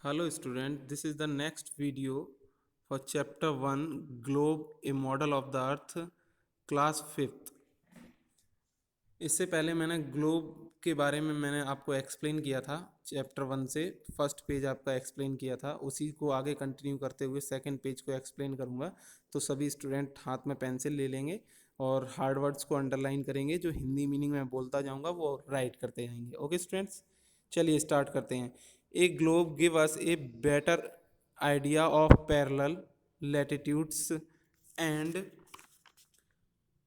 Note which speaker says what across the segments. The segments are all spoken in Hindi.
Speaker 1: Hello student, this is the next video for chapter 1 Globe a model of the earth class 5th। इससे पहले मैंने ग्लोब के बारे में मैंने आपको एक्सप्लेन किया था चैप्टर 1 से। फर्स्ट पेज आपका एक्सप्लेन किया था, उसी को आगे कंटिन्यू करते हुए सेकंड पेज को एक्सप्लेन करूँगा। तो सभी स्टूडेंट हाथ में पेंसिल ले लेंगे और हार्ड वर्ड्स को अंडरलाइन करेंगे, जो हिंदी मीनिंग में बोलता जाऊँगा वो राइट करते जाएंगे। ओके स्टूडेंट्स, चलिए स्टार्ट करते हैं। A globe give us a better idea of parallel latitudes and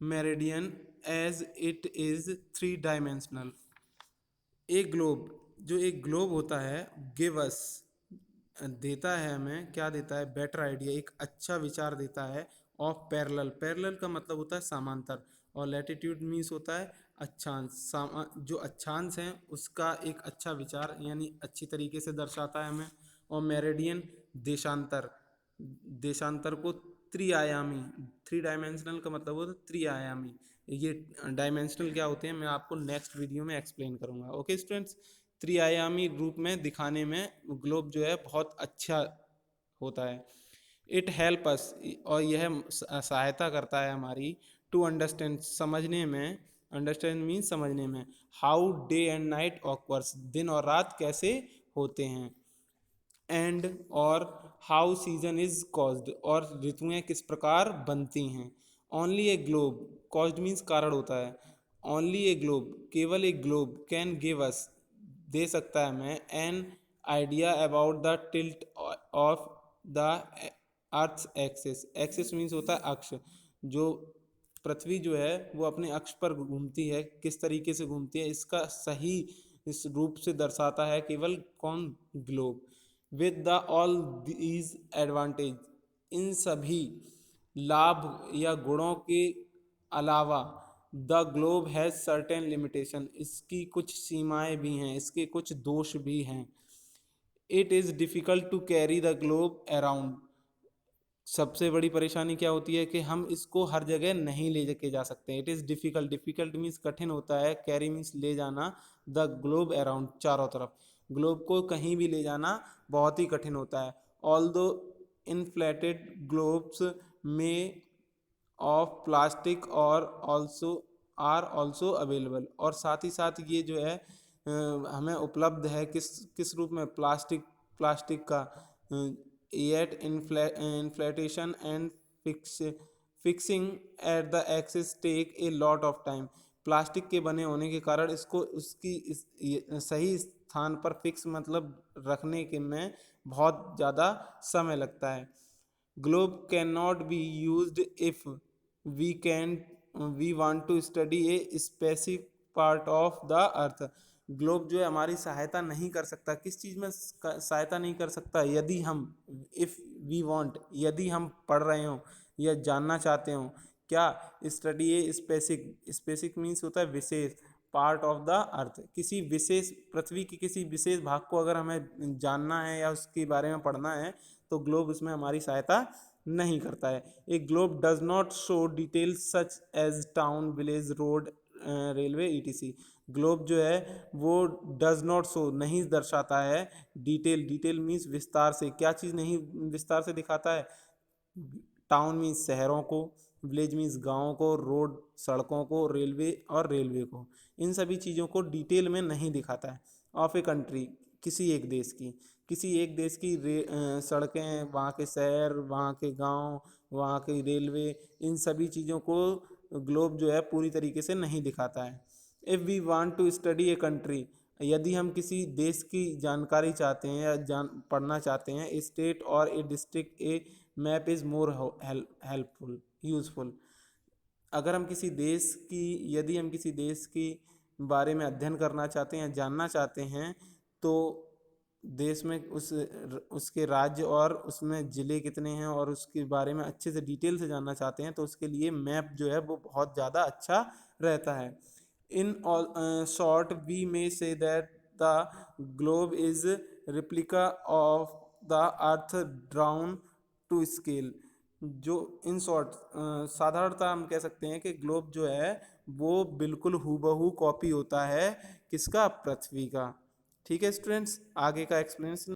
Speaker 1: meridian as it is three dimensional. एक ग्लोब, जो एक ग्लोब होता है, गिव अस देता है हमें, क्या देता है? बेटर आइडिया, एक अच्छा विचार देता है। ऑफ पैरेलल, पैरेलल का मतलब होता है समांतर, और लैटिट्यूड मीन्स होता है अक्षांश। जो अक्षांश हैं उसका एक अच्छा विचार यानी अच्छी तरीके से दर्शाता है हमें। और मेरिडियन देशांतर, देशांतर को त्रिआयामी, थ्री डायमेंशनल का मतलब होता है त्रिआयामी। ये डायमेंशनल क्या होते हैं मैं आपको नेक्स्ट वीडियो में एक्सप्लेन करूंगा। ओके स्टूडेंट्स, त्रिआयामी रूप में दिखाने में ग्लोब जो है बहुत अच्छा होता है। इट हेल्प अस, और यह सहायता करता है हमारी, टू अंडरस्टैंड, समझने में। अंडरस्टैंड मीन्स समझने में। हाउ डे एंड नाइट ऑक्वर्स, दिन और रात कैसे होते हैं। एंड, और हाउ सीजन इज कॉज्ड, और ऋतुएं किस प्रकार बनती हैं। ओनली ए ग्लोब, कॉज्ड मीन्स कारण होता है। ओनली ए ग्लोब, केवल एक ग्लोब, कैन गिव अस, दे सकता है हमें, an idea about the tilt of the earth axis. Axis means होता है अक्ष। जो पृथ्वी जो है वो अपने अक्ष पर घूमती है, किस तरीके से घूमती है इसका सही इस रूप से दर्शाता है केवल कौन? Globe. With the all these advantage, इन सभी लाभ या गुणों के अलावा, the globe has certain limitation, इसकी कुछ सीमाएं भी हैं, इसके कुछ दोष भी हैं। It is difficult to carry the globe around, सबसे बड़ी परेशानी क्या होती है कि हम इसको हर जगह नहीं ले के जा सकते। It is difficult, difficult means कठिन होता है, कैरी मीन्स ले जाना, द ग्लोब अराउंड चारों तरफ, ग्लोब को कहीं भी ले जाना बहुत ही कठिन होता है। ऑल दो इनफ्लेटेड ग्लोब्स में ऑफ प्लास्टिक और ऑल्सो आर ऑल्सो अवेलेबल, और साथ ही साथ ये जो है हमें उपलब्ध है किस किस रूप में? प्लास्टिक, प्लास्टिक का। Yet inflation and fixing at the axis take a lot of time, plastic के बने होने के कारण इसको उसकी सही स्थान पर फिक्स मतलब रखने के में बहुत ज़्यादा समय लगता है। Globe can not be used if we can we want to study a specific part of the earth. Globe जो है हमारी सहायता नहीं कर सकता, किस चीज़ में सहायता नहीं कर सकता? यदि हम, इफ़ वी वांट, यदि हम पढ़ रहे हों या जानना चाहते हों, क्या? Study a specific, specific means होता है विशेष, पार्ट ऑफ द अर्थ, किसी विशेष पृथ्वी के किसी विशेष भाग को अगर हमें जानना है या उसके बारे में पढ़ना है तो ग्लोब इसमें हमारी सहायता नहीं करता है। A globe does not show details such as town, village, road, railway, ETC. Globe जो है वो डज नॉट शो, नहीं दर्शाता है, डिटेल, डिटेल मीन्स विस्तार से, क्या चीज़ नहीं विस्तार से दिखाता है? टाउन मीन्स शहरों को, विलेज मीन्स गाँव को, रोड सड़कों को, रेलवे और रेलवे को, इन सभी चीज़ों को डिटेल में नहीं दिखाता है। ऑफ ए कंट्री, किसी एक देश की, किसी एक देश की सड़कें, वहाँ के शहर, वहाँ के गांव, वहाँ की रेलवे, इन सभी चीज़ों को ग्लोब जो है पूरी तरीके से नहीं दिखाता है। If we want to study a country, यदि हम किसी देश की जानकारी चाहते हैं या पढ़ना चाहते हैं, ए स्टेट और ए district, A map is more helpful useful. अगर हम किसी देश की, यदि हम किसी देश की बारे में अध्ययन करना चाहते हैं, जानना चाहते हैं, तो देश में उसके राज्य और उसमें ज़िले कितने हैं और उसके बारे में अच्छे से डिटेल से जानना चाहते हैं, तो उसके लिए मैप जो है वो बहुत ज़्यादा अच्छा रहता है। In short we may say that the globe is replica of the earth drawn to scale. जो इन शॉर्ट, साधारणतः हम कह सकते हैं कि ग्लोब जो है वो बिल्कुल हूबहू कॉपी होता है किसका? पृथ्वी का। ठीक है स्टूडेंट्स, आगे का एक्सप्लेनेशन